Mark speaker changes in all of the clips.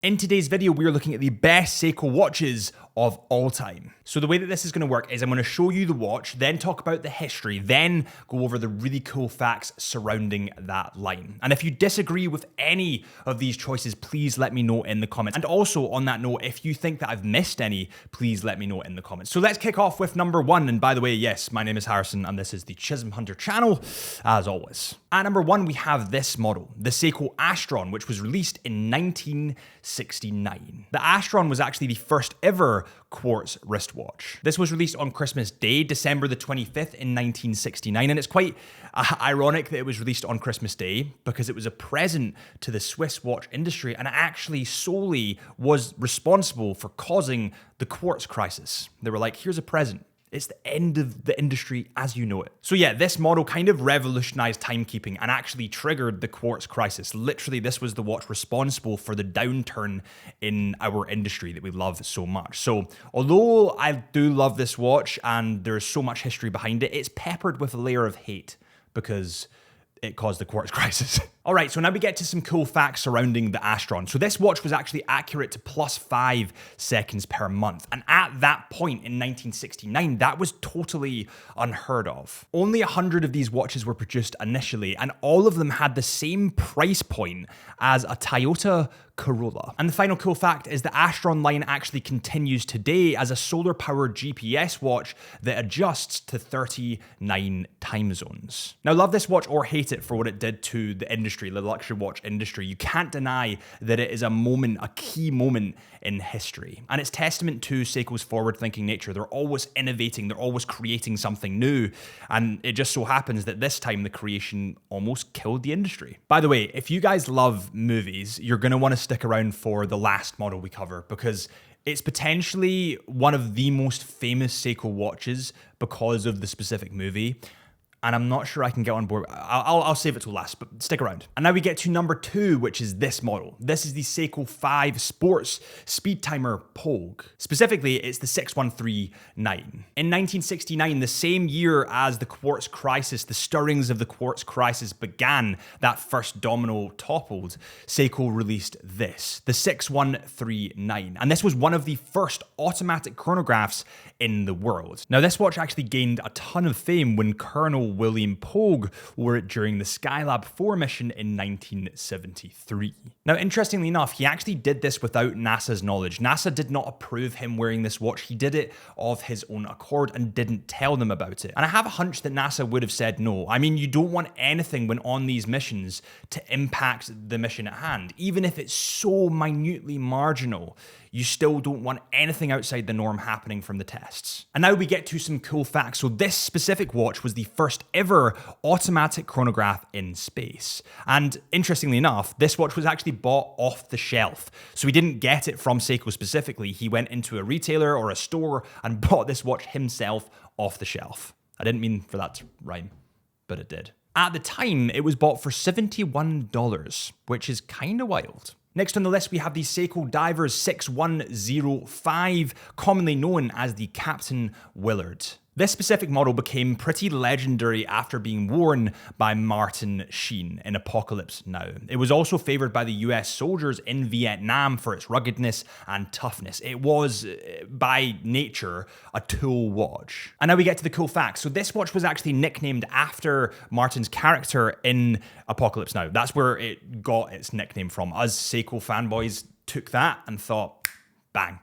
Speaker 1: In today's video, we are looking at the best Seiko watches of all time. So the way that this is going to work is I'm going to show you the watch, then talk about the history, then go over the really cool facts surrounding that line. And if you disagree with any of these choices, please let me know in the comments. And also on that note, if you think that I've missed any, please let me know in the comments. So let's kick off with number one. And by the way, yes, my name is Harrison and this is the Chisholm Hunter channel, as always. At number one, we have this model, the Seiko Astron, which was released in 1969. The Astron was actually the first ever quartz wristwatch. This was released on Christmas Day, December the 25th in 1969, and it's quite ironic that it was released on Christmas Day because it was a present to the Swiss watch industry and it actually solely was responsible for causing the quartz crisis. They were like, here's a present. It's the end of the industry as you know it. So yeah, this model kind of revolutionized timekeeping and actually triggered the quartz crisis. Literally, this was the watch responsible for the downturn in our industry that we love so much. So although I do love this watch and there's so much history behind it, it's peppered with a layer of hate because it caused the quartz crisis. All right, so now we get to some cool facts surrounding the Astron. So this watch was actually accurate to +5 seconds per month. And at that point in 1969, that was totally unheard of. Only 100 of these watches were produced initially, and all of them had the same price point as a Toyota Corolla. And the final cool fact is the Astron line actually continues today as a solar-powered GPS watch that adjusts to 39 time zones. Now, love this watch or hate it for what it did to the industry, the luxury watch industry, you can't deny that it is a moment, a key moment in history. And it's testament to Seiko's forward-thinking nature. They're always innovating, they're always creating something new. And it just so happens that this time the creation almost killed the industry. By the way, if you guys love movies, you're gonna wanna stick around for the last model we cover because it's potentially one of the most famous Seiko watches because of the specific movie. And I'm not sure I can get on board. I'll save it till last, but stick around. And now we get to number two, which is this model. This is the Seiko 5 Sports Speed Timer Pogue. Specifically, it's the 6139. In 1969, the same year as the quartz crisis, the stirrings of the quartz crisis began, that first domino toppled, Seiko released this, the 6139. And this was one of the first automatic chronographs in the world. Now, this watch actually gained a ton of fame when Colonel William Pogue wore it during the Skylab 4 mission in 1973. Now, interestingly enough, he actually did this without NASA's knowledge. NASA did not approve him wearing this watch. He did it of his own accord and didn't tell them about it. And I have a hunch that NASA would have said no. I mean, you don't want anything when on these missions to impact the mission at hand. Even if it's so minutely marginal, you still don't want anything outside the norm happening from the tests. And now we get to some cool facts. So this specific watch was the first ever automatic chronograph in space. And interestingly enough, this watch was actually bought off the shelf. So he didn't get it from Seiko specifically. He went into a retailer or a store and bought this watch himself off the shelf. I didn't mean for that to rhyme, but it did. At the time, it was bought for $71, which is kind of wild. Next on the list, we have the Seiko Divers 6105, commonly known as the Captain Willard. This specific model became pretty legendary after being worn by Martin Sheen in Apocalypse Now. It was also favored by the US soldiers in Vietnam for its ruggedness and toughness. It was, by nature, a tool watch. And now we get to the cool facts. So this watch was actually nicknamed after Martin's character in Apocalypse Now. That's where it got its nickname from. Us Seiko fanboys took that and thought, bang.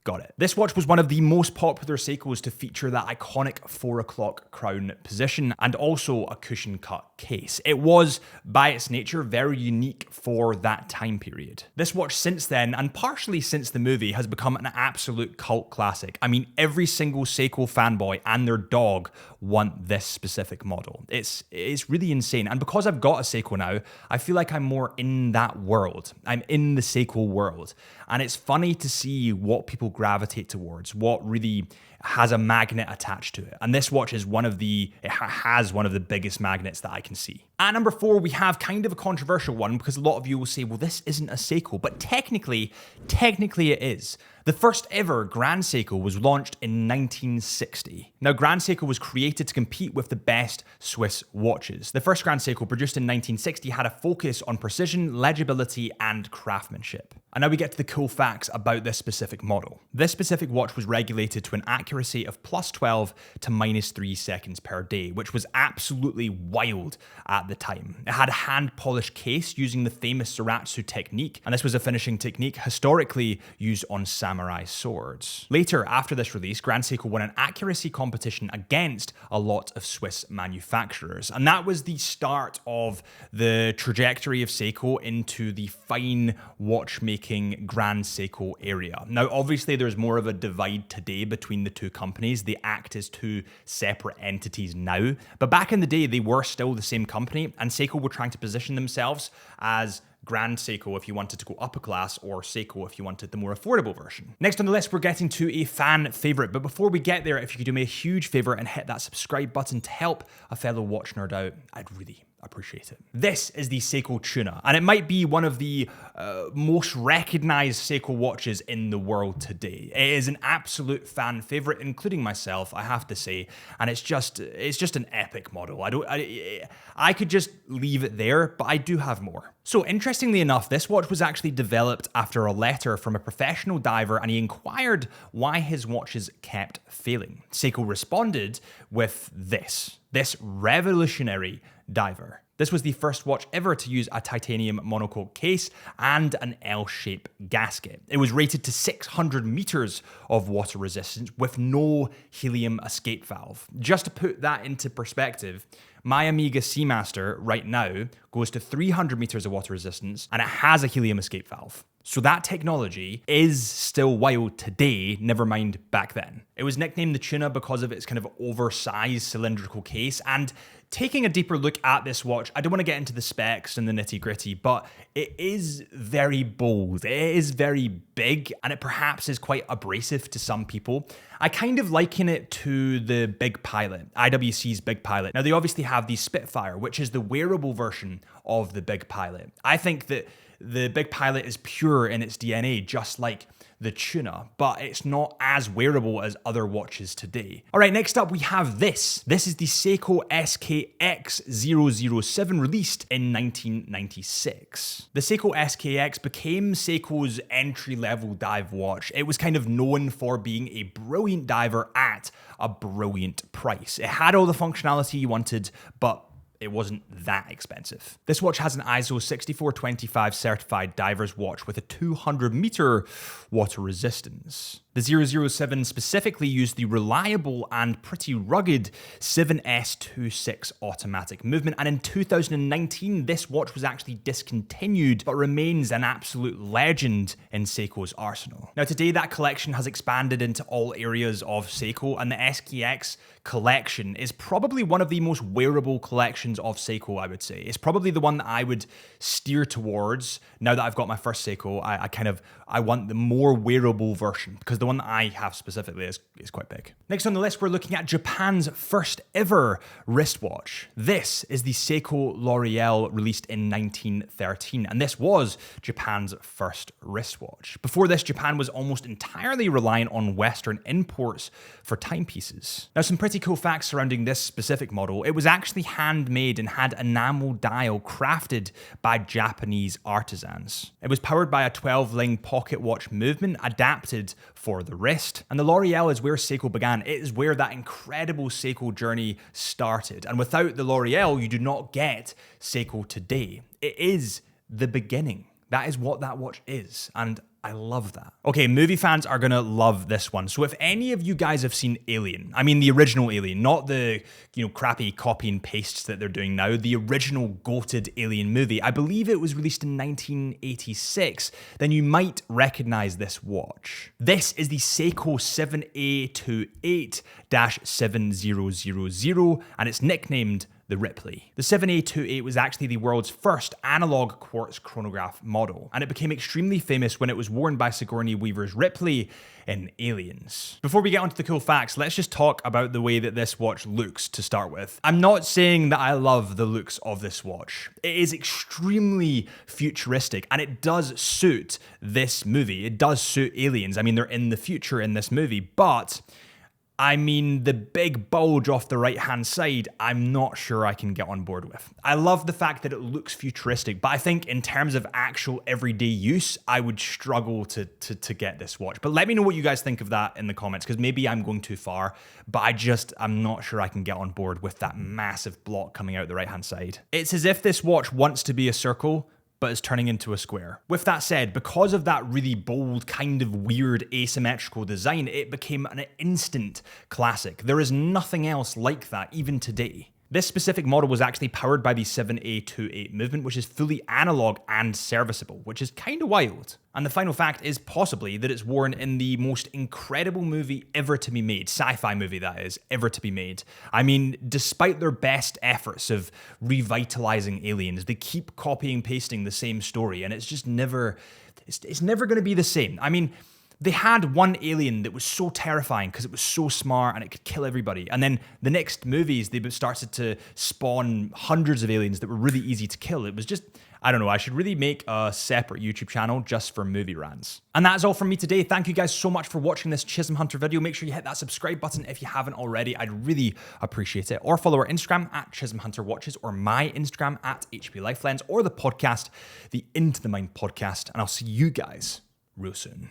Speaker 1: Got it. This watch was one of the most popular Seikos to feature that iconic 4 o'clock crown position and also a cushion cut case. It was, by its nature, very unique for that time period. This watch since then, and partially since the movie, has become an absolute cult classic. I mean, every single Seiko fanboy and their dog want this specific model. It's really insane. And because I've got a Seiko now, I feel like I'm more in that world. I'm in the Seiko world. And it's funny to see what people gravitate towards, what really has a magnet attached to it. And this watch is has one of the biggest magnets that I can see. At number 4, we have kind of a controversial one because a lot of you will say, well, this isn't a Seiko, but technically it is. The first ever Grand Seiko was launched in 1960. Now, Grand Seiko was created to compete with the best Swiss watches. The first Grand Seiko, produced in 1960, had a focus on precision, legibility, and craftsmanship. And now we get to the cool facts about this specific model. This specific watch was regulated to an accuracy of +12 to -3 seconds per day, which was absolutely wild at the time. It had a hand-polished case using the famous Soratsu technique, and this was a finishing technique historically used on samurai swords. Later, after this release, Grand Seiko won an accuracy competition against a lot of Swiss manufacturers, and that was the start of the trajectory of Seiko into the fine watchmaking Grand Seiko area. Now, obviously, there's more of a divide today between the two companies. They act as two separate entities now, but back in the day, they were still the same company, and Seiko were trying to position themselves as Grand Seiko if you wanted to go upper class, or Seiko if you wanted the more affordable version. Next on the list, we're getting to a fan favorite, but before we get there, if you could do me a huge favor and hit that subscribe button to help a fellow watch nerd out, I'd really appreciate it. This is the Seiko Tuna, and it might be one of the most recognized Seiko watches in the world today. It is an absolute fan favorite, including myself, I have to say, and it's just an epic model. I could just leave it there, but I do have more. So interestingly enough, this watch was actually developed after a letter from a professional diver, and he inquired why his watches kept failing. Seiko responded with this revolutionary diver. This was the first watch ever to use a titanium monocoque case and an L-shaped gasket. It was rated to 600 meters of water resistance with no helium escape valve. Just to put that into perspective, my Amiga Seamaster right now goes to 300 meters of water resistance and it has a helium escape valve. So that technology is still wild today, never mind back then. It was nicknamed the Tuna because of its kind of oversized cylindrical case, and taking a deeper look at this watch, I don't want to get into the specs and the nitty gritty, but it is very bold, it is very big, and it perhaps is quite abrasive to some people. I kind of liken it to the Big Pilot, IWC's Big Pilot. Now they obviously have the Spitfire, which is the wearable version of the Big Pilot. I think that the Big Pilot is pure in its DNA, just like the Tuna, but it's not as wearable as other watches today. All right, next up we have this. This is the Seiko SKX007, released in 1996. The Seiko SKX became Seiko's entry-level dive watch. It was kind of known for being a brilliant diver at a brilliant price. It had all the functionality you wanted, but it wasn't that expensive. This watch has an ISO 6425 certified diver's watch with a 200 meter water resistance. The 007 specifically used the reliable and pretty rugged 7S26 automatic movement, and in 2019 this watch was actually discontinued but remains an absolute legend in Seiko's arsenal. Now today that collection has expanded into all areas of Seiko, and the SKX collection is probably one of the most wearable collections of Seiko, I would say. It's probably the one that I would steer towards now that I've got my first Seiko. I want the more wearable version, because the one that I have specifically is quite big. Next on the list, we're looking at Japan's first ever wristwatch. This is the Seiko L'Oreal, released in 1913, and this was Japan's first wristwatch. Before this, Japan was almost entirely reliant on Western imports for timepieces. Now, some pretty cool facts surrounding this specific model. It was actually handmade and had enamel dial crafted by Japanese artisans. It was powered by a 12-ring pocket watch movement adapted for the wrist. And the L'Oreal is where Seiko began. It is where that incredible Seiko journey started. And without the L'Oreal, you do not get Seiko today. It is the beginning. That is what that watch is. And I love that. Okay, movie fans are gonna love this one. So if any of you guys have seen Alien, I mean the original Alien, not the crappy copy and pastes that they're doing now, the original goated Alien movie, I believe it was released in 1986, then you might recognize this watch. This is the Seiko 7A28-7000, and it's nicknamed the Ripley. The 7A28 was actually the world's first analog quartz chronograph model, and it became extremely famous when it was worn by Sigourney Weaver's Ripley in Aliens. Before we get onto the cool facts, let's just talk about the way that this watch looks to start with. I'm not saying that I love the looks of this watch. It is extremely futuristic, and it does suit this movie. It does suit Aliens. I mean, they're in the future in this movie, but I mean, the big bulge off the right-hand side, I'm not sure I can get on board with. I love the fact that it looks futuristic, but I think in terms of actual everyday use, I would struggle to get this watch. But let me know what you guys think of that in the comments, because maybe I'm going too far, but I'm not sure I can get on board with that massive block coming out the right-hand side. It's as if this watch wants to be a circle, but is turning into a square. With that said, because of that really bold, kind of weird asymmetrical design, it became an instant classic. There is nothing else like that, even today. This specific model was actually powered by the 7A28 movement, which is fully analog and serviceable, which is kind of wild. And the final fact is possibly that it's worn in the most incredible movie ever to be made, sci-fi movie that is, ever to be made. I mean, despite their best efforts of revitalizing Aliens, they keep copying and pasting the same story, and it's just never, it's never going to be the same. I mean, they had one alien that was so terrifying because it was so smart and it could kill everybody. And then the next movies, they started to spawn hundreds of aliens that were really easy to kill. It was just, I don't know, I should really make a separate YouTube channel just for movie rants. And that is all from me today. Thank you guys so much for watching this Chisholm Hunter video. Make sure you hit that subscribe button if you haven't already. I'd really appreciate it. Or follow our Instagram at Chisholm Hunter Watches, or my Instagram at HP Lifelens, or the podcast, the Into the Mind podcast. And I'll see you guys real soon.